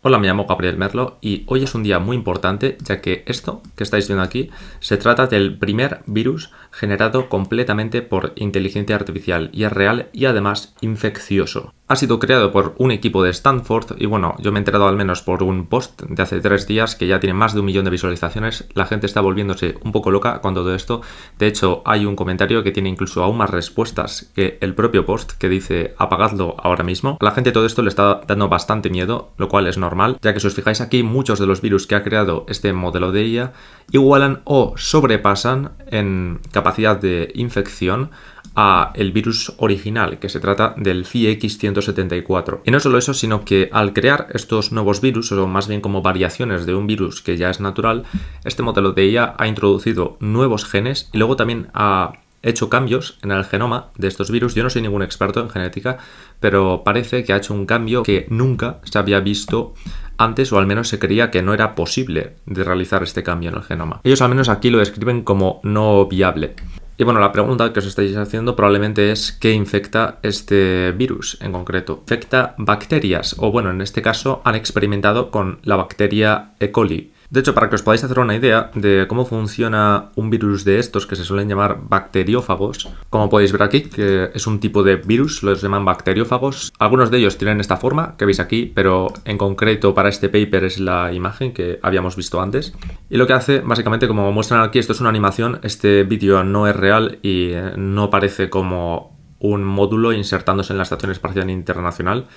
Hola, me llamo Gabriel Merlo y hoy es un día muy importante ya que esto que estáis viendo aquí se trata del primer virus generado completamente por inteligencia artificial y es real y además infeccioso. Ha sido creado por un equipo de Stanford y bueno, yo me he enterado al menos por un post de hace 3 días que ya tiene más de 1 millón de visualizaciones. La gente está volviéndose un poco loca con todo esto. De hecho, hay un comentario que tiene incluso aún más respuestas que el propio post que dice apagadlo ahora mismo. A la gente todo esto le está dando bastante miedo, lo cual es normal, ya que si os fijáis aquí, muchos de los virus que ha creado este modelo de IA igualan o sobrepasan en capacidad de infección a el virus original, que se trata del FIX174. Y no solo eso, sino que al crear estos nuevos virus, o más bien como variaciones de un virus que ya es natural, este modelo de IA ha introducido nuevos genes y luego también ha hecho cambios en el genoma de estos virus. Yo no soy ningún experto en genética, pero parece que ha hecho un cambio que nunca se había visto antes, o al menos se creía que no era posible de realizar este cambio en el genoma. Ellos al menos aquí lo describen como no viable. Y bueno, la pregunta que os estáis haciendo probablemente es ¿qué infecta este virus en concreto? Infecta bacterias, o bueno, en este caso han experimentado con la bacteria E. coli. De hecho, para que os podáis hacer una idea de cómo funciona un virus de estos que se suelen llamar bacteriófagos, como podéis ver aquí, que es un tipo de virus, los llaman bacteriófagos. Algunos de ellos tienen esta forma que veis aquí, pero en concreto para este paper es la imagen que habíamos visto antes. Y lo que hace, básicamente, como muestran aquí, esto es una animación, este vídeo no es real y no parece como un módulo insertándose en la Estación Espacial Internacional.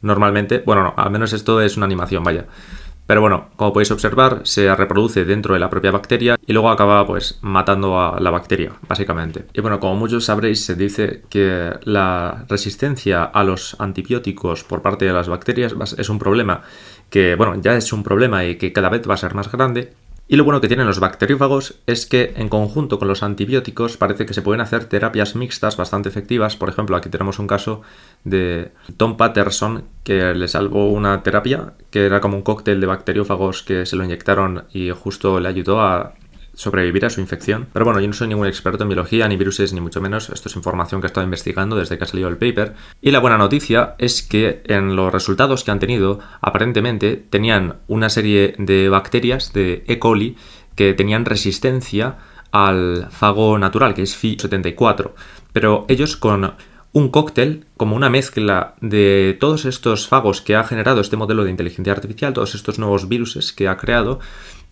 Normalmente, bueno, no, al menos esto es una animación, vaya. Pero bueno, como podéis observar, se reproduce dentro de la propia bacteria y luego acaba pues matando a la bacteria, básicamente. Y bueno, como muchos sabréis, se dice que la resistencia a los antibióticos por parte de las bacterias es un problema que, bueno, ya es un problema y que cada vez va a ser más grande. Y lo bueno que tienen los bacteriófagos es que en conjunto con los antibióticos parece que se pueden hacer terapias mixtas bastante efectivas. Por ejemplo, aquí tenemos un caso de Tom Patterson que le salvó una terapia que era como un cóctel de bacteriófagos que se lo inyectaron y justo le ayudó a sobrevivir a su infección. Pero bueno, yo no soy ningún experto en biología, ni viruses, ni mucho menos. Esto es información que he estado investigando desde que ha salido el paper. Y la buena noticia es que en los resultados que han tenido, aparentemente tenían una serie de bacterias de E. coli que tenían resistencia al fago natural, que es FIX74. Pero ellos con un cóctel, como una mezcla de todos estos fagos que ha generado este modelo de inteligencia artificial, todos estos nuevos viruses que ha creado,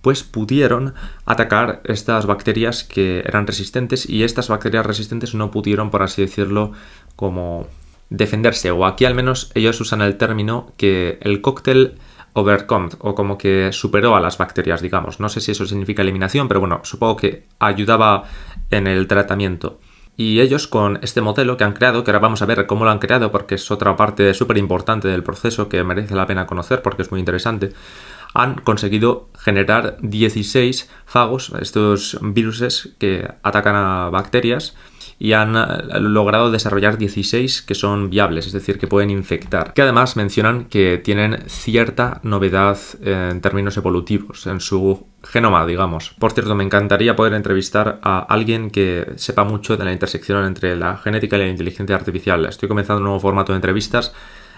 pues pudieron atacar estas bacterias que eran resistentes y estas bacterias resistentes no pudieron, por así decirlo, como defenderse. O aquí al menos ellos usan el término que el cóctel overcome, o como que superó a las bacterias, digamos. No sé si eso significa eliminación, pero bueno, supongo que ayudaba en el tratamiento. Y ellos con este modelo que han creado, que ahora vamos a ver cómo lo han creado porque es otra parte súper importante del proceso que merece la pena conocer porque es muy interesante, han conseguido generar 16 fagos, estos viruses que atacan a bacterias, y han logrado desarrollar 16 que son viables, es decir, que pueden infectar. Que además mencionan que tienen cierta novedad en términos evolutivos en su genoma, digamos. Por cierto, me encantaría poder entrevistar a alguien que sepa mucho de la intersección entre la genética y la inteligencia artificial. Estoy comenzando un nuevo formato de entrevistas.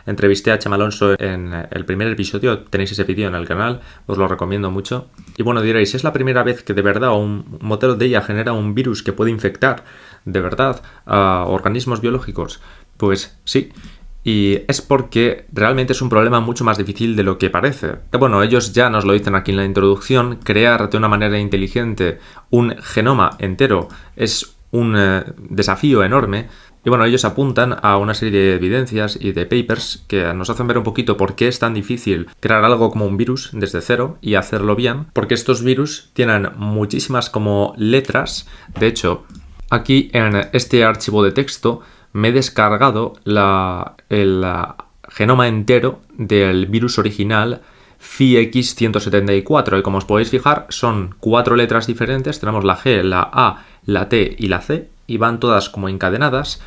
Entrevisté a Chema Alonso en el primer episodio, tenéis ese vídeo en el canal, os lo recomiendo mucho. Y bueno, diréis, ¿es la primera vez que de verdad un modelo de IA genera un virus que puede infectar de verdad a organismos biológicos? Pues sí. Y es porque realmente es un problema mucho más difícil de lo que parece. Bueno, ellos ya nos lo dicen aquí en la introducción, crear de una manera inteligente un genoma entero es un desafío enorme. Y bueno, ellos apuntan a una serie de evidencias y de papers que nos hacen ver un poquito por qué es tan difícil crear algo como un virus desde cero y hacerlo bien. Porque estos virus tienen muchísimas como letras. De hecho, aquí en este archivo de texto me he descargado el genoma entero del virus original FIX174. Y como os podéis fijar, son 4 letras diferentes. Tenemos la G, la A, la T y la C. Y van todas como encadenadas.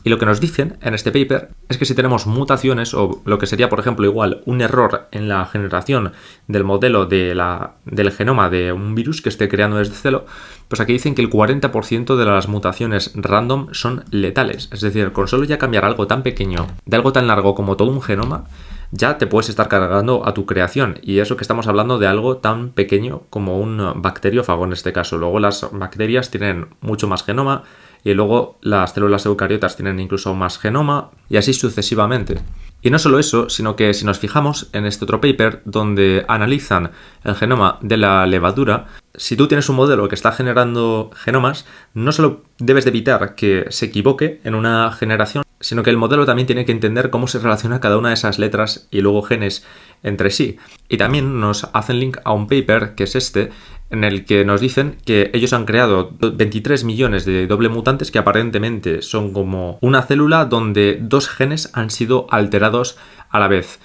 Y lo que nos dicen en este paper es que si tenemos mutaciones o lo que sería, por ejemplo, igual un error en la generación del modelo del genoma de un virus que esté creando desde cero, pues aquí dicen que el 40% de las mutaciones random son letales. Es decir, con solo ya cambiar algo tan pequeño, de algo tan largo como todo un genoma, ya te puedes estar cargando a tu creación. Y eso que estamos hablando de algo tan pequeño como un bacteriófago en este caso. Luego las bacterias tienen mucho más genoma y luego las células eucariotas tienen incluso más genoma y así sucesivamente. Y no solo eso, sino que si nos fijamos en este otro paper donde analizan el genoma de la levadura, si tú tienes un modelo que está generando genomas, no solo debes de evitar que se equivoque en una generación, sino que el modelo también tiene que entender cómo se relaciona cada una de esas letras y luego genes entre sí. Y también nos hacen link a un paper, que es este, en el que nos dicen que ellos han creado 23 millones de doble mutantes que aparentemente son como una célula donde 2 genes han sido alterados a la vez.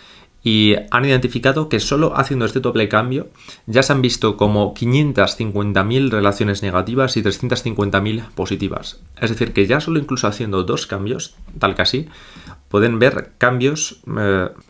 Y han identificado que solo haciendo este doble cambio ya se han visto como 550.000 relaciones negativas y 350.000 positivas. Es decir, que ya solo incluso haciendo 2 cambios, tal que así, pueden ver cambios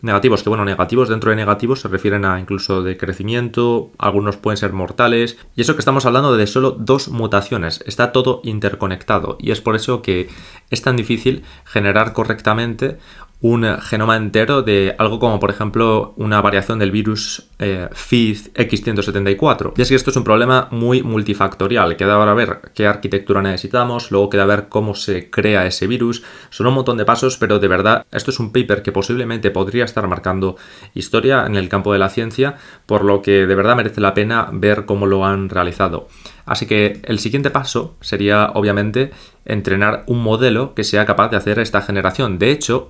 negativos, que bueno, negativos dentro de negativos se refieren a incluso de crecimiento, algunos pueden ser mortales, y eso que estamos hablando de solo 2 mutaciones, está todo interconectado, y es por eso que es tan difícil generar correctamente un genoma entero de algo como, por ejemplo, una variación del virus FID-X174. Y es que esto es un problema muy multifactorial. Queda ahora ver qué arquitectura necesitamos, luego queda ver cómo se crea ese virus. Son un montón de pasos, pero de verdad esto es un paper que posiblemente podría estar marcando historia en el campo de la ciencia, por lo que de verdad merece la pena ver cómo lo han realizado. Así que el siguiente paso sería, obviamente, entrenar un modelo que sea capaz de hacer esta generación. De hecho,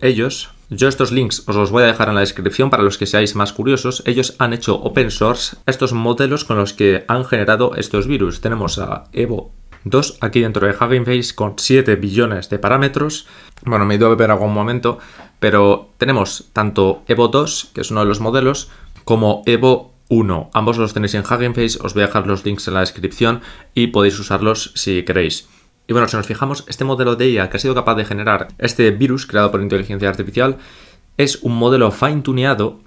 yo estos links os los voy a dejar en la descripción para los que seáis más curiosos. Ellos han hecho open source estos modelos con los que han generado estos virus. Tenemos a Evo2 aquí dentro de Hugging Face con 7 billones de parámetros. Bueno, me he ido a beber algún momento, pero tenemos tanto Evo2, que es uno de los modelos, como Evo1. Ambos los tenéis en Hugging Face, os voy a dejar los links en la descripción y podéis usarlos si queréis. Y bueno, si nos fijamos, este modelo de IA que ha sido capaz de generar este virus creado por inteligencia artificial es un modelo fine-tuneado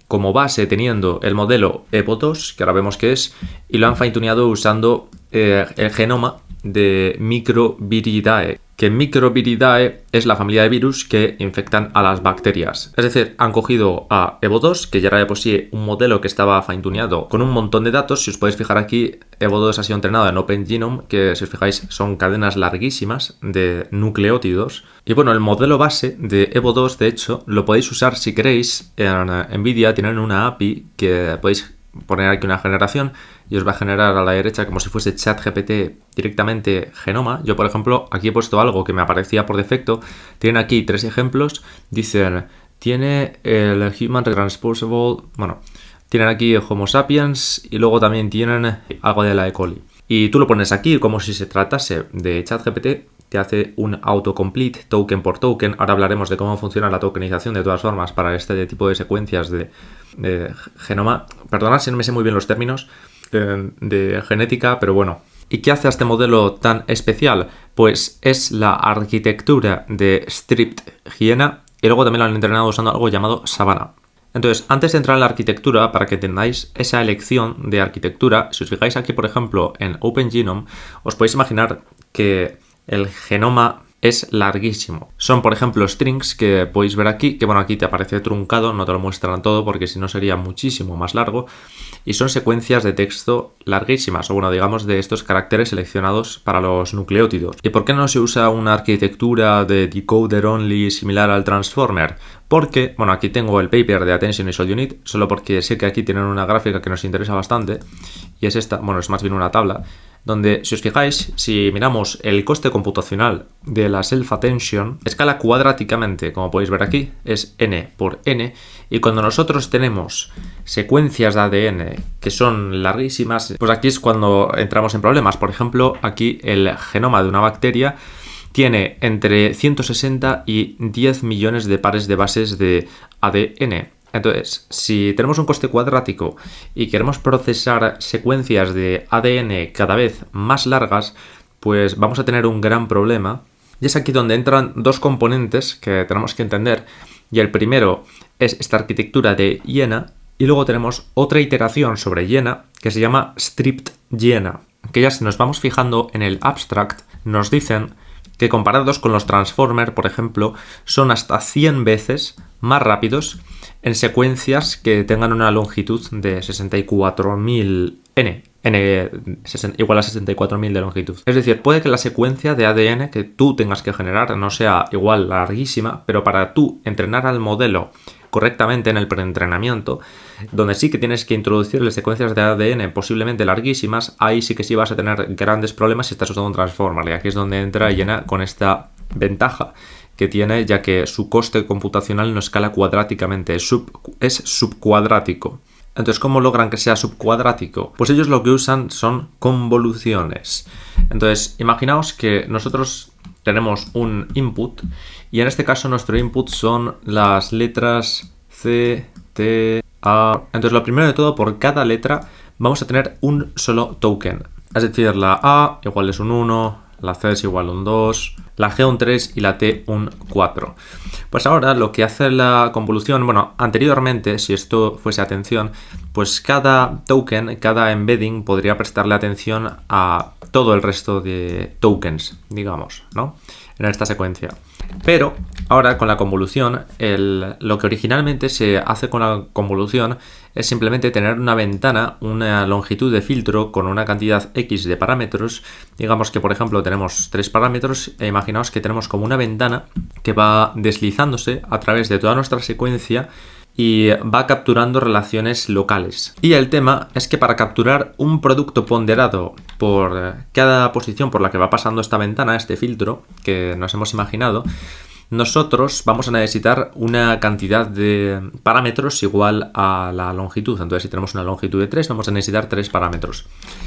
como base teniendo el modelo Evo2, que ahora vemos que es, y lo han fine-tuneado usando el genoma de Microviridae, que Microviridae es la familia de virus que infectan a las bacterias. Es decir, han cogido a Evo2, que ya era de por sí un modelo que estaba fine-tuneado con un montón de datos. Si os podéis fijar aquí, Evo2 ha sido entrenado en Open Genome, que si os fijáis son cadenas larguísimas de nucleótidos. Y bueno, el modelo base de Evo2, de hecho, lo podéis usar si queréis. En NVIDIA tienen una API que podéis poner aquí una generación y os va a generar a la derecha como si fuese ChatGPT directamente genoma. Yo, por ejemplo, aquí he puesto algo que me aparecía por defecto. Tienen aquí 3 ejemplos. Dicen, tiene el Human Transposable, bueno, tienen aquí Homo sapiens y luego también tienen algo de la E. coli. Y tú lo pones aquí como si se tratase de ChatGPT, te hace un autocomplete token por token. Ahora hablaremos de cómo funciona la tokenización de todas formas para este tipo de secuencias de genoma. Perdonad si no me sé muy bien los términos de genética, pero bueno. ¿Y qué hace a este modelo tan especial? Pues es la arquitectura de Stripped-Hyena y luego también lo han entrenado usando algo llamado Savannah. Entonces, antes de entrar en la arquitectura, para que entendáis esa elección de arquitectura, si os fijáis aquí, por ejemplo, en Open Genome, os podéis imaginar que el genoma es larguísimo. Son, por ejemplo, strings que podéis ver aquí, que bueno, aquí te aparece truncado, no te lo muestran todo porque si no sería muchísimo más largo. Y son secuencias de texto larguísimas, o bueno, digamos de estos caracteres seleccionados para los nucleótidos. ¿Y por qué no se usa una arquitectura de decoder only similar al transformer? Porque, bueno, aquí tengo el paper de Attention is All You Need, solo porque sé que aquí tienen una gráfica que nos interesa bastante, y es esta, bueno, es más bien una tabla, donde, si os fijáis, si miramos el coste computacional de la self-attention, escala cuadráticamente, como podéis ver aquí, es n por n, y cuando nosotros tenemos secuencias de ADN que son larguísimas, pues aquí es cuando entramos en problemas. Por ejemplo, aquí el genoma de una bacteria tiene entre 160 y 10 millones de pares de bases de ADN. Entonces, si tenemos un coste cuadrático y queremos procesar secuencias de ADN cada vez más largas, pues vamos a tener un gran problema. Y es aquí donde entran 2 componentes que tenemos que entender. Y el primero es esta arquitectura de Jena. Y luego tenemos otra iteración sobre Jena que se llama Stripped Jena. Que ya si nos vamos fijando en el abstract, nos dicen que comparados con los Transformer, por ejemplo, son hasta 100 veces más rápidos en secuencias que tengan una longitud de 64.000 n igual a 64.000 de longitud. Es decir, puede que la secuencia de ADN que tú tengas que generar no sea igual larguísima, pero para tú entrenar al modelo correctamente en el preentrenamiento, donde sí que tienes que introducirle secuencias de ADN posiblemente larguísimas, ahí sí que sí vas a tener grandes problemas si estás usando un transformer. Y aquí es donde entra Jena con esta ventaja que tiene, ya que su coste computacional no escala cuadráticamente, es subcuadrático. Entonces, ¿cómo logran que sea subcuadrático? Pues ellos lo que usan son convoluciones. Entonces, imaginaos que nosotros tenemos un input y en este caso nuestro input son las letras C, T, A. Entonces, lo primero de todo, por cada letra vamos a tener un solo token. Es decir, la A igual es un 1, la C es igual a un 2, la G un 3 y la T un 4. Pues ahora lo que hace la convolución, bueno, anteriormente, si esto fuese atención, pues cada token, cada embedding podría prestarle atención a todo el resto de tokens, digamos, ¿no? En esta secuencia. Pero ahora con la convolución, lo que originalmente se hace con la convolución es simplemente tener una ventana, una longitud de filtro con una cantidad X de parámetros. Digamos que, por ejemplo, tenemos 3 parámetros e imaginaos que tenemos como una ventana que va deslizándose a través de toda nuestra secuencia y va capturando relaciones locales. Y el tema es que para capturar un producto ponderado por cada posición por la que va pasando esta ventana, este filtro que nos hemos imaginado, nosotros vamos a necesitar una cantidad de parámetros igual a la longitud. Entonces, si tenemos una longitud de 3, vamos a necesitar 3 parámetros.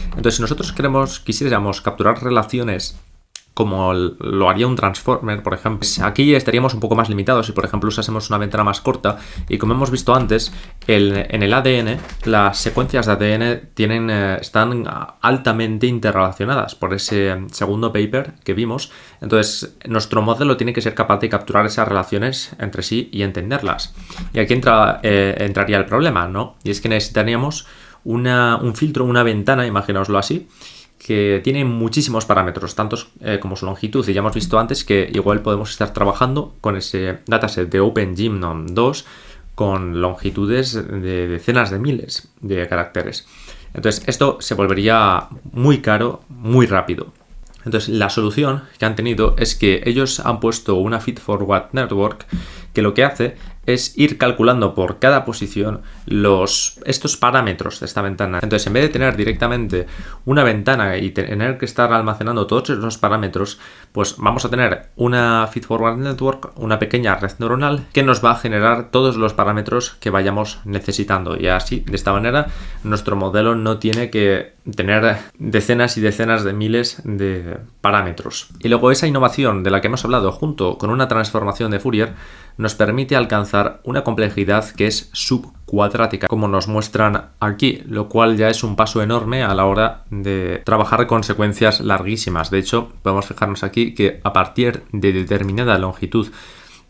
Entonces, si nosotros quisiéramos capturar relaciones como lo haría un transformer, por ejemplo, aquí estaríamos un poco más limitados si, por ejemplo, usásemos una ventana más corta. Y como hemos visto antes, en el ADN, las secuencias de ADN están altamente interrelacionadas por ese segundo paper que vimos. Entonces, nuestro modelo tiene que ser capaz de capturar esas relaciones entre sí y entenderlas. Y aquí entraría el problema, ¿no? Y es que necesitaríamos un filtro, una ventana, imaginaoslo así, que tiene muchísimos parámetros, tantos como su longitud, y ya hemos visto antes que igual podemos estar trabajando con ese dataset de OpenGenome 2 con longitudes de decenas de miles de caracteres. Entonces esto se volvería muy caro, muy rápido. Entonces la solución que han tenido es que ellos han puesto una feed-forward network que lo que hace es ir calculando por cada posición estos parámetros de esta ventana. Entonces, en vez de tener directamente una ventana y tener que estar almacenando todos esos parámetros, pues vamos a tener una feed-forward network, una pequeña red neuronal que nos va a generar todos los parámetros que vayamos necesitando. Y así, de esta manera, nuestro modelo no tiene que tener decenas y decenas de miles de parámetros. Y luego esa innovación de la que hemos hablado junto con una transformación de Fourier nos permite alcanzar una complejidad que es subcuadrática, como nos muestran aquí, lo cual ya es un paso enorme a la hora de trabajar con secuencias larguísimas. De hecho, podemos fijarnos aquí que a partir de determinada longitud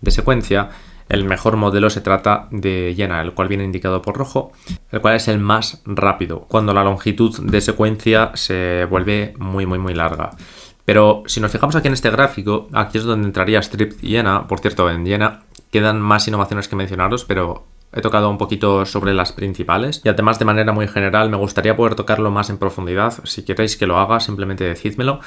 de secuencia, el mejor modelo se trata de Jena, el cual viene indicado por rojo, el cual es el más rápido, cuando la longitud de secuencia se vuelve muy larga. Pero si nos fijamos aquí en este gráfico, aquí es donde entraría Strip y Jena. Por cierto, en Jena quedan más innovaciones que mencionaros, pero he tocado un poquito sobre las principales. Y además, de manera muy general, me gustaría poder tocarlo más en profundidad. Si queréis que lo haga, simplemente decídmelo.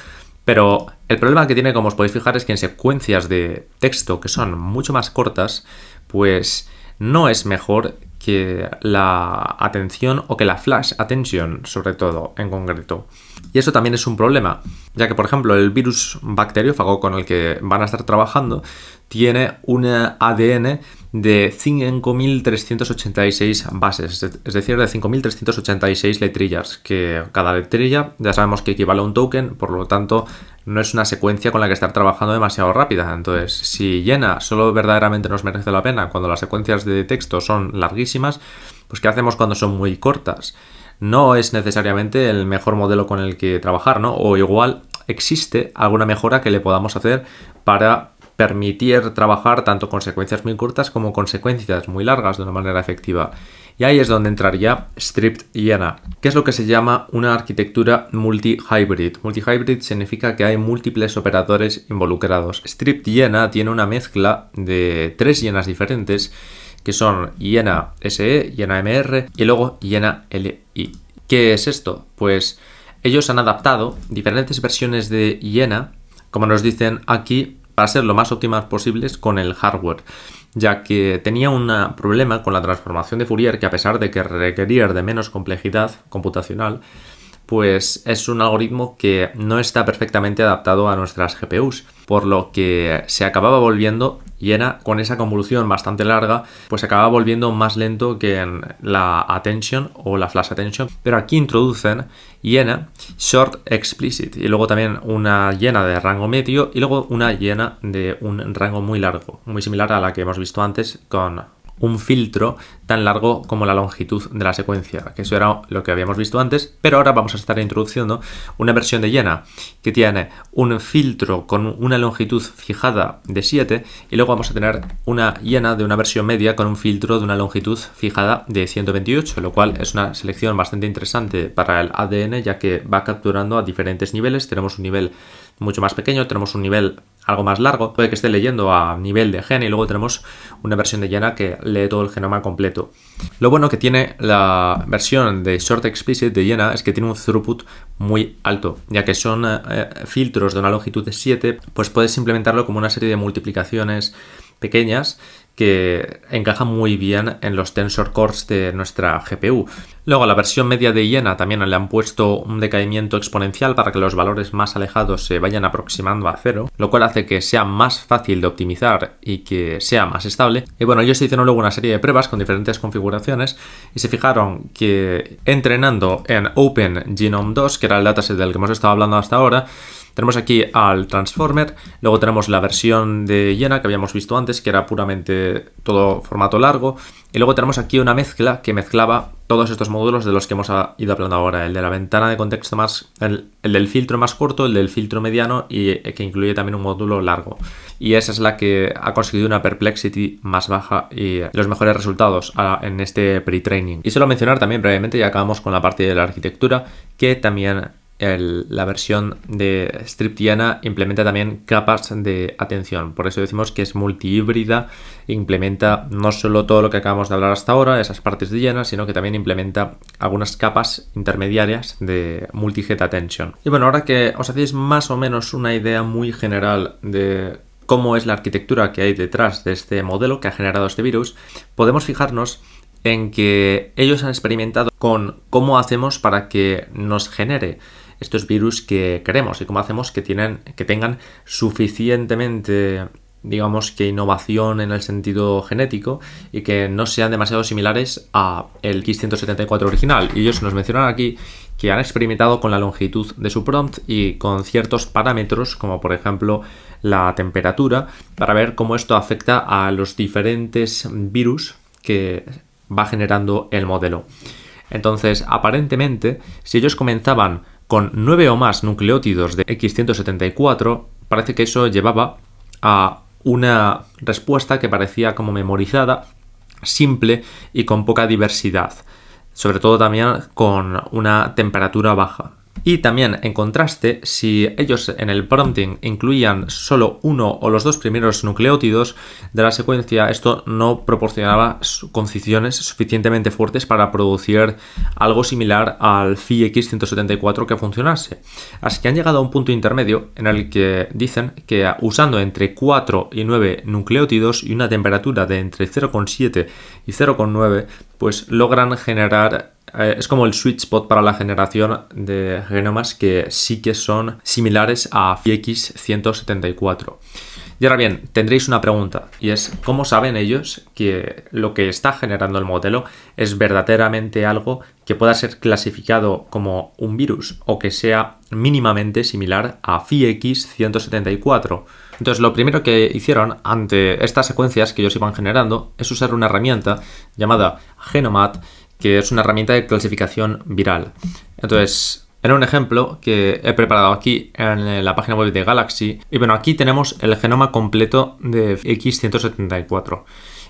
Pero el problema que tiene, como os podéis fijar, es que en secuencias de texto que son mucho más cortas, pues no es mejor que la atención o que la flash attention, sobre todo, en concreto. Y eso también es un problema, ya que, por ejemplo, el virus bacteriófago con el que van a estar trabajando tiene un ADN de 5.386 bases, es decir, de 5.386 letrillas, que cada letrilla ya sabemos que equivale a un token, por lo tanto no es una secuencia con la que estar trabajando demasiado rápida. Entonces, si Jena solo verdaderamente nos merece la pena cuando las secuencias de texto son larguísimas, pues ¿qué hacemos cuando son muy cortas? No es necesariamente el mejor modelo con el que trabajar, ¿no? O igual existe alguna mejora que le podamos hacer para permitir trabajar tanto con secuencias muy cortas como con secuencias muy largas de una manera efectiva. Y ahí es donde entraría Strpt-Jena, que es lo que se llama una arquitectura multi-hybrid. Multi-hybrid significa que hay múltiples operadores involucrados. Strpt-Jena tiene una mezcla de 3 Jenas diferentes, que son Jena SE, Jena MR y luego Jena LI. ¿Qué es esto? Pues ellos han adaptado diferentes versiones de Jena, como nos dicen aquí, para ser lo más óptimas posibles con el hardware, ya que tenía un problema con la transformación de Fourier que, a pesar de que requería de menos complejidad computacional, pues es un algoritmo que no está perfectamente adaptado a nuestras GPUs, por lo que se acababa volviendo Jena, con esa convolución bastante larga, pues se acababa volviendo más lento que en la Attention o la Flash Attention. Pero aquí introducen Jena Short Explicit y luego también una Jena de rango medio y luego una Jena de un rango muy largo, muy similar a la que hemos visto antes con un filtro tan largo como la longitud de la secuencia, que eso era lo que habíamos visto antes, pero ahora vamos a estar introduciendo una versión de Jena que tiene un filtro con una longitud fijada de 7 y luego vamos a tener una Jena de una versión media con un filtro de una longitud fijada de 128, lo cual es una selección bastante interesante para el ADN, ya que va capturando a diferentes niveles. Tenemos un nivel mucho más pequeño, tenemos un nivel algo más largo, puede que esté leyendo a nivel de gen, y luego tenemos una versión de Jena que lee todo el genoma completo. Lo bueno que tiene la versión de Short Explicit de Jena es que tiene un throughput muy alto, ya que son filtros de una longitud de 7, pues puedes implementarlo como una serie de multiplicaciones pequeñas que encajan muy bien en los tensor cores de nuestra GPU. Luego, a la versión media de Jena también le han puesto un decaimiento exponencial para que los valores más alejados se vayan aproximando a 0, lo cual hace que sea más fácil de optimizar y que sea más estable. Y bueno, ellos hicieron luego una serie de pruebas con diferentes configuraciones y se fijaron que entrenando en Open Genome 2, que era el dataset del que hemos estado hablando hasta ahora, tenemos aquí al Transformer, luego tenemos la versión de Jena que habíamos visto antes, que era puramente todo formato largo, y luego tenemos aquí una mezcla que mezclaba todos estos módulos de los que hemos ido hablando ahora, el de la ventana de contexto el del filtro más corto, el del filtro mediano y que incluye también un módulo largo. Y esa es la que ha conseguido una perplexity más baja y los mejores resultados en este pre-training. Y solo mencionar también brevemente, y acabamos con la parte de la arquitectura, que también la versión de Strpt-Jena implementa también capas de atención. Por eso decimos que es multihíbrida, implementa no solo todo lo que acabamos de hablar hasta ahora, esas partes de Jena, sino que también implementa algunas capas intermediarias de multi-head attention. Y bueno, ahora que os hacéis más o menos una idea muy general de cómo es la arquitectura que hay detrás de este modelo que ha generado este virus, podemos fijarnos en que ellos han experimentado con cómo hacemos para que nos genere estos virus que queremos y cómo hacemos que tengan suficientemente, digamos, que innovación en el sentido genético y que no sean demasiado similares a el X174 original. Y ellos nos mencionan aquí que han experimentado con la longitud de su prompt y con ciertos parámetros, como por ejemplo la temperatura, para ver cómo esto afecta a los diferentes virus que va generando el modelo. Entonces, aparentemente, si ellos comenzaban con 9 o más nucleótidos de X174, parece que eso llevaba a una respuesta que parecía como memorizada, simple y con poca diversidad, sobre todo también con una temperatura baja. Y también, en contraste, si ellos en el prompting incluían solo uno o los dos primeros nucleótidos de la secuencia, esto no proporcionaba concisiones suficientemente fuertes para producir algo similar al Phi X174 que funcionase. Así que han llegado a un punto intermedio en el que dicen que usando entre 4 y 9 nucleótidos y una temperatura de entre 0,7 y 0,9, pues logran generar... es como el sweet spot para la generación de genomas que sí que son similares a X174. Y ahora bien, tendréis una pregunta, y es ¿cómo saben ellos que lo que está generando el modelo es verdaderamente algo que pueda ser clasificado como un virus o que sea mínimamente similar a X174? Entonces, lo primero que hicieron ante estas secuencias que ellos iban generando es usar una herramienta llamada Genomat, que es una herramienta de clasificación viral. Entonces, en un ejemplo que he preparado aquí en la página web de Galaxy, y bueno, aquí tenemos el genoma completo de X174.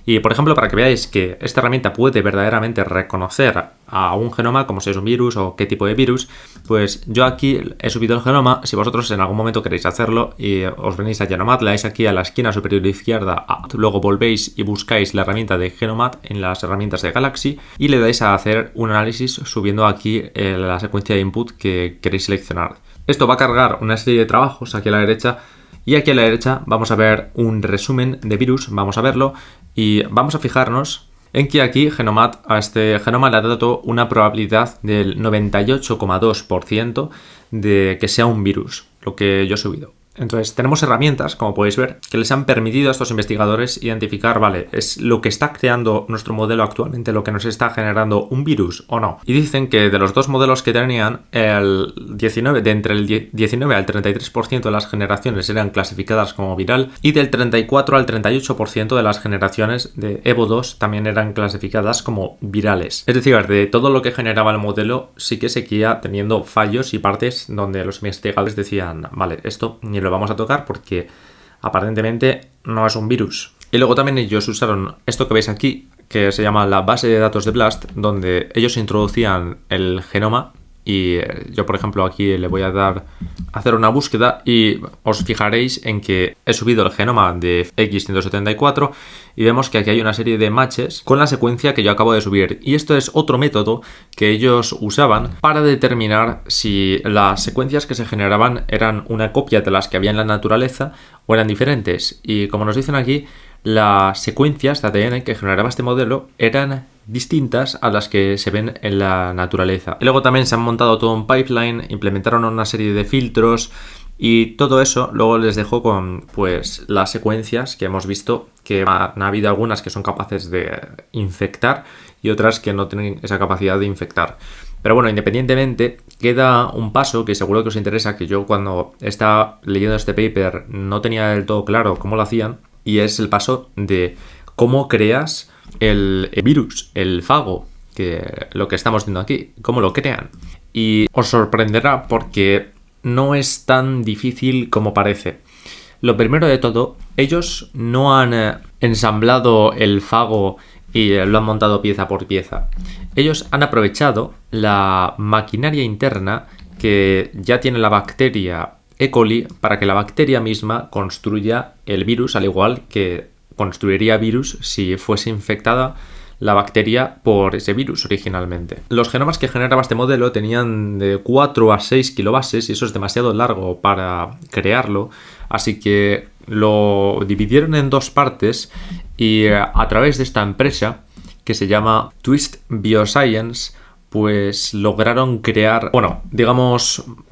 Y por ejemplo, para que veáis que esta herramienta puede verdaderamente reconocer a un genoma, como si es un virus o qué tipo de virus, pues yo aquí he subido el genoma. Si vosotros en algún momento queréis hacerlo y os venís a Genomat, le dais aquí a la esquina superior izquierda, luego volvéis y buscáis la herramienta de Genomat en las herramientas de Galaxy y le dais a hacer un análisis subiendo aquí la secuencia de input que queréis seleccionar. Esto va a cargar una serie de trabajos aquí a la derecha. Y aquí a la derecha vamos a ver un resumen de virus, vamos a verlo y vamos a fijarnos en que aquí Genomat a este genoma le ha dado una probabilidad del 98,2% de que sea un virus, lo que yo he subido. Entonces tenemos herramientas, como podéis ver, que les han permitido a estos investigadores identificar, vale, ¿es lo que está creando nuestro modelo actualmente lo que nos está generando un virus o no? Y dicen que de los dos modelos que tenían, entre el 19 al 33% de las generaciones eran clasificadas como viral y del 34 al 38% de las generaciones de EVO2 también eran clasificadas como virales. Es decir, de todo lo que generaba el modelo sí que seguía teniendo fallos y partes donde los investigadores decían, vale, esto ni lo vamos a tocar porque aparentemente no es un virus. Y luego también ellos usaron esto que veis aquí, que se llama la base de datos de BLAST, donde ellos introducían el genoma y yo, por ejemplo, aquí le voy a hacer una búsqueda y os fijaréis en que he subido el genoma de X174 y vemos que aquí hay una serie de matches con la secuencia que yo acabo de subir. Y esto es otro método que ellos usaban para determinar si las secuencias que se generaban eran una copia de las que había en la naturaleza o eran diferentes. Y como nos dicen aquí, las secuencias de ADN que generaba este modelo eran distintas a las que se ven en la naturaleza. Y luego también se han montado todo un pipeline, implementaron una serie de filtros y todo eso luego les dejó con pues las secuencias que hemos visto, que han habido algunas que son capaces de infectar y otras que no tienen esa capacidad de infectar. Pero bueno, independientemente, queda un paso que seguro que os interesa, que yo cuando estaba leyendo este paper no tenía del todo claro cómo lo hacían, y es el paso de cómo creas el virus, el fago, que lo que estamos viendo aquí, cómo lo crean. Y os sorprenderá porque no es tan difícil como parece. Lo primero de todo, ellos no han ensamblado el fago y lo han montado pieza por pieza. Ellos han aprovechado la maquinaria interna que ya tiene la bacteria E. coli para que la bacteria misma construya el virus, al igual que construiría virus si fuese infectada la bacteria por ese virus originalmente. Los genomas que generaba este modelo tenían de 4 a 6 kilobases y eso es demasiado largo para crearlo, así que lo dividieron en dos partes y a través de esta empresa que se llama Twist Bioscience, pues lograron crear,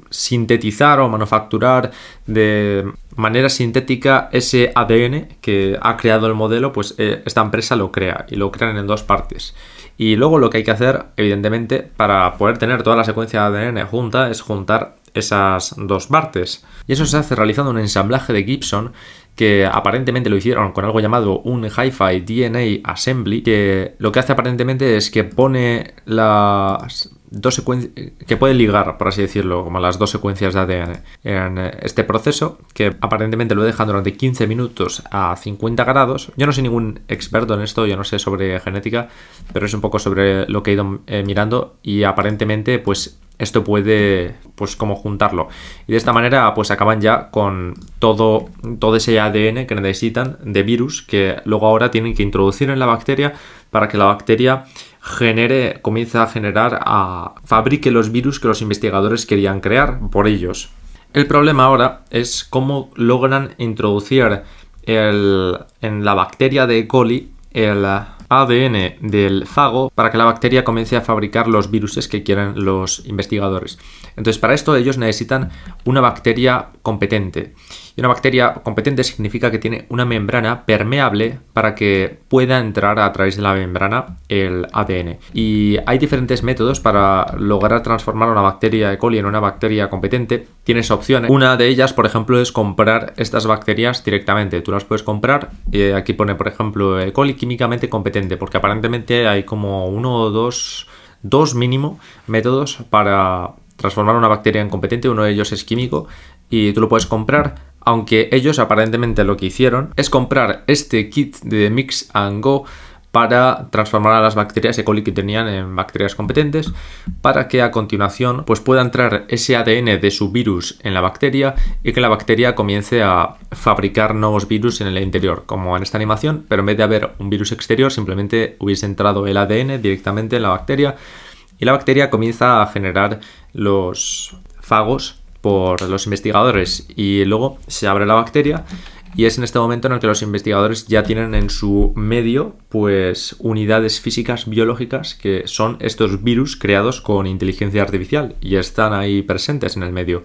sintetizar o manufacturar de manera sintética ese ADN que ha creado el modelo, pues esta empresa lo crea y lo crean en dos partes. Y luego lo que hay que hacer, evidentemente, para poder tener toda la secuencia de ADN junta, es juntar esas dos partes. Y eso se hace realizando un ensamblaje de Gibson, que aparentemente lo hicieron con algo llamado un Hi-Fi DNA Assembly, que lo que hace aparentemente es que pone las dos secuencias, que puede ligar, por así decirlo, como las dos secuencias de ADN en este proceso, que aparentemente lo dejan durante 15 minutos a 50 grados. Yo no soy ningún experto en esto, yo no sé sobre genética, pero es un poco sobre lo que he ido mirando y aparentemente pues esto puede, pues, como juntarlo. Y de esta manera, pues, acaban ya con todo ese ADN que necesitan de virus, que luego ahora tienen que introducir en la bacteria para que la bacteria comience a generar, fabrique los virus que los investigadores querían crear por ellos. El problema ahora es cómo logran introducir en la bacteria de E. coli el ADN del fago para que la bacteria comience a fabricar los virus que quieren los investigadores. Entonces, para esto ellos necesitan una bacteria competente. Y una bacteria competente significa que tiene una membrana permeable para que pueda entrar a través de la membrana el ADN. Y hay diferentes métodos para lograr transformar una bacteria E. coli en una bacteria competente. Tienes opciones. Una de ellas, por ejemplo, es comprar estas bacterias directamente. Tú las puedes comprar. Aquí pone, por ejemplo, E. coli químicamente competente, porque aparentemente hay como uno o dos mínimo métodos para transformar una bacteria en competente. Uno de ellos es químico y tú lo puedes comprar Aunque ellos aparentemente lo que hicieron es comprar este kit de Mix and Go para transformar a las bacterias E. coli que tenían en bacterias competentes, para que a continuación pues pueda entrar ese ADN de su virus en la bacteria y que la bacteria comience a fabricar nuevos virus en el interior, como en esta animación, pero en vez de haber un virus exterior simplemente hubiese entrado el ADN directamente en la bacteria y la bacteria comienza a generar los fagos por los investigadores y luego se abre la bacteria. Y es en este momento en el que los investigadores ya tienen en su medio pues unidades físicas biológicas que son estos virus creados con inteligencia artificial y están ahí presentes en el medio.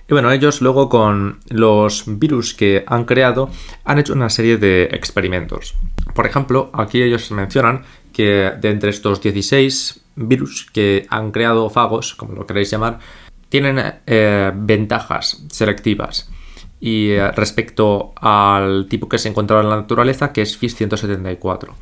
Y bueno, ellos luego con los virus que han creado han hecho una serie de experimentos. Por ejemplo, aquí ellos mencionan que de entre estos 16 virus que han creado fagos, como lo queréis llamar, tienen ventajas selectivas. Y respecto al tipo que se encontraba en la naturaleza, que es FIS 174.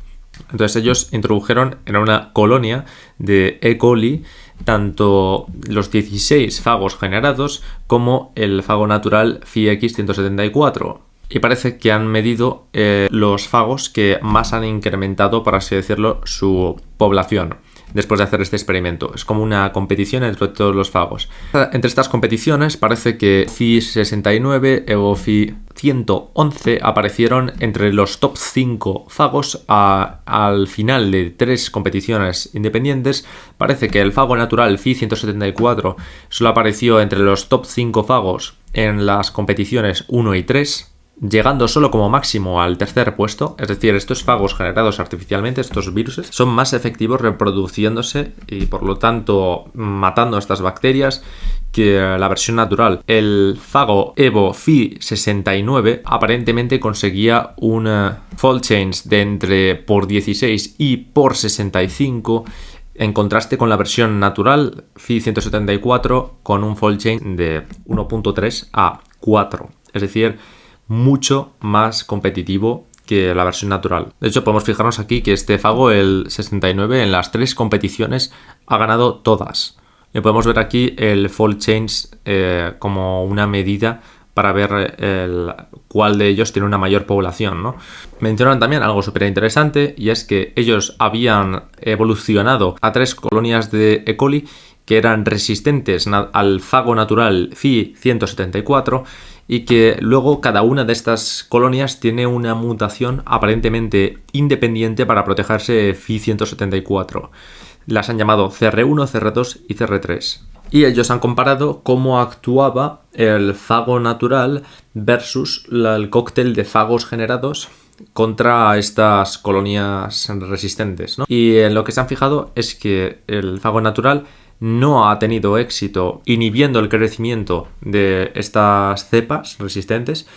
Entonces ellos introdujeron en una colonia de E. coli tanto los 16 fagos generados como el fago natural FIX 174. Y parece que han medido los fagos que más han incrementado, por así decirlo, su población después de hacer este experimento. Es como una competición entre todos los fagos. Entre estas competiciones parece que FI69 o FI111 aparecieron entre los top 5 fagos al final de 3 competiciones independientes. Parece que el fago natural FI174 solo apareció entre los top 5 fagos en las competiciones 1 y 3, llegando solo como máximo al tercer puesto. Es decir, estos fagos generados artificialmente, estos virus, son más efectivos reproduciéndose y por lo tanto matando a estas bacterias que la versión natural. El fago Evo FI69 aparentemente conseguía un fold change de entre por 16 y por 65, en contraste con la versión natural FI174 con un fold change de 1.3 a 4. Es decir, mucho más competitivo que la versión natural. De hecho, podemos fijarnos aquí que este fago, el 69, en las 3 competiciones ha ganado todas. Y podemos ver aquí el fold change como una medida para ver cuál de ellos tiene una mayor población, ¿no? Mencionan también algo súper interesante, y es que ellos habían evolucionado a 3 colonias de E. coli que eran resistentes al fago natural FI174 y que luego cada una de estas colonias tiene una mutación aparentemente independiente para protegerse FI174. Las han llamado CR1, CR2 y CR3. Y ellos han comparado cómo actuaba el fago natural versus el cóctel de fagos generados contra estas colonias resistentes, ¿no? Y en lo que se han fijado es que el fago natural no ha tenido éxito inhibiendo el crecimiento de estas cepas resistentes,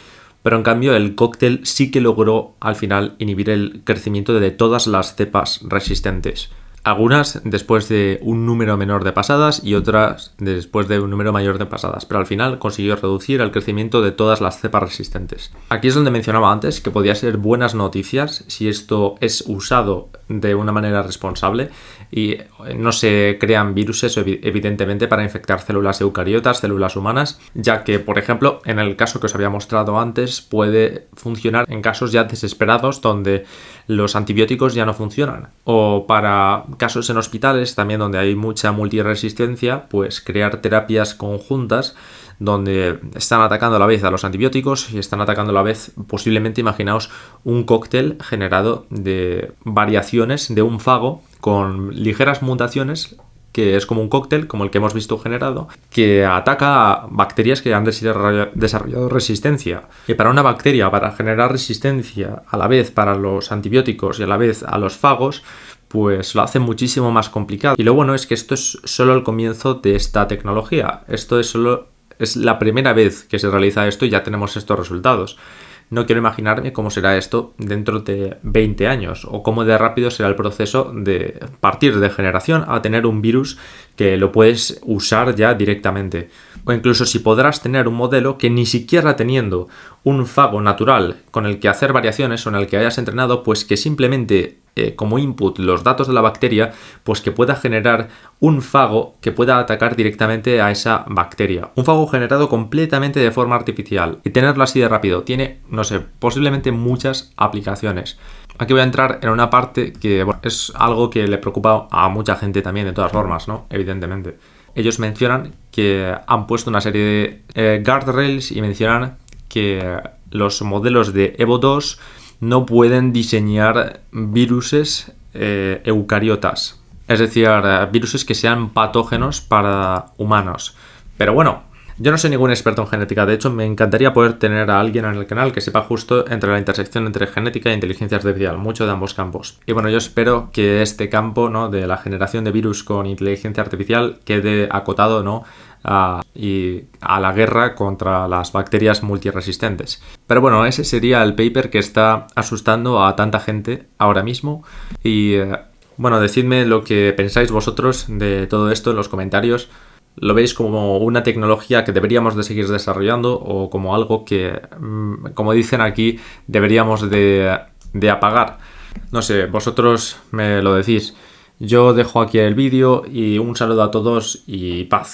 pero en cambio el cóctel sí que logró al final inhibir el crecimiento de todas las cepas resistentes. Algunas después de un número menor de pasadas y otras después de un número mayor de pasadas, pero al final consiguió reducir el crecimiento de todas las cepas resistentes. Aquí es donde mencionaba antes que podía ser buenas noticias si esto es usado de una manera responsable y no se crean viruses evidentemente para infectar células eucariotas, células humanas, ya que, por ejemplo, en el caso que os había mostrado antes, puede funcionar en casos ya desesperados donde los antibióticos ya no funcionan, o para casos en hospitales también donde hay mucha multiresistencia, pues crear terapias conjuntas donde están atacando a la vez a los antibióticos y están atacando a la vez, posiblemente, imaginaos, un cóctel generado de variaciones de un fago con ligeras mutaciones, que es como un cóctel, como el que hemos visto generado, que ataca a bacterias que han desarrollado resistencia. Y para una bacteria, para generar resistencia a la vez para los antibióticos y a la vez a los fagos, pues lo hace muchísimo más complicado. Y lo bueno es que esto es solo el comienzo de esta tecnología. Esto es la primera vez que se realiza esto y ya tenemos estos resultados. No quiero imaginarme cómo será esto dentro de 20 años o cómo de rápido será el proceso de partir de generación a tener un virus que lo puedes usar ya directamente. O incluso si podrás tener un modelo que ni siquiera teniendo un fago natural con el que hacer variaciones o en el que hayas entrenado, pues que simplemente como input los datos de la bacteria, pues que pueda generar un fago que pueda atacar directamente a esa bacteria. Un fago generado completamente de forma artificial. Y tenerlo así de rápido tiene, no sé, posiblemente muchas aplicaciones. Aquí voy a entrar en una parte que bueno, es algo que le preocupa a mucha gente también, de todas formas, ¿no? Evidentemente. Ellos mencionan que han puesto una serie de guardrails y mencionan que los modelos de Evo 2 no pueden diseñar viruses eucariotas, es decir, viruses que sean patógenos para humanos. Pero bueno, yo no soy ningún experto en genética, de hecho me encantaría poder tener a alguien en el canal que sepa justo entre la intersección entre genética e inteligencia artificial, mucho de ambos campos. Y bueno, yo espero que este campo, ¿no?, de la generación de virus con inteligencia artificial quede acotado, ¿no?, y a la guerra contra las bacterias multiresistentes. Pero bueno, ese sería el paper que está asustando a tanta gente ahora mismo. Y bueno, decidme lo que pensáis vosotros de todo esto en los comentarios. ¿Lo veis como una tecnología que deberíamos de seguir desarrollando o como algo que, como dicen aquí, deberíamos de apagar? No sé, vosotros me lo decís. Yo dejo aquí el vídeo y un saludo a todos y paz.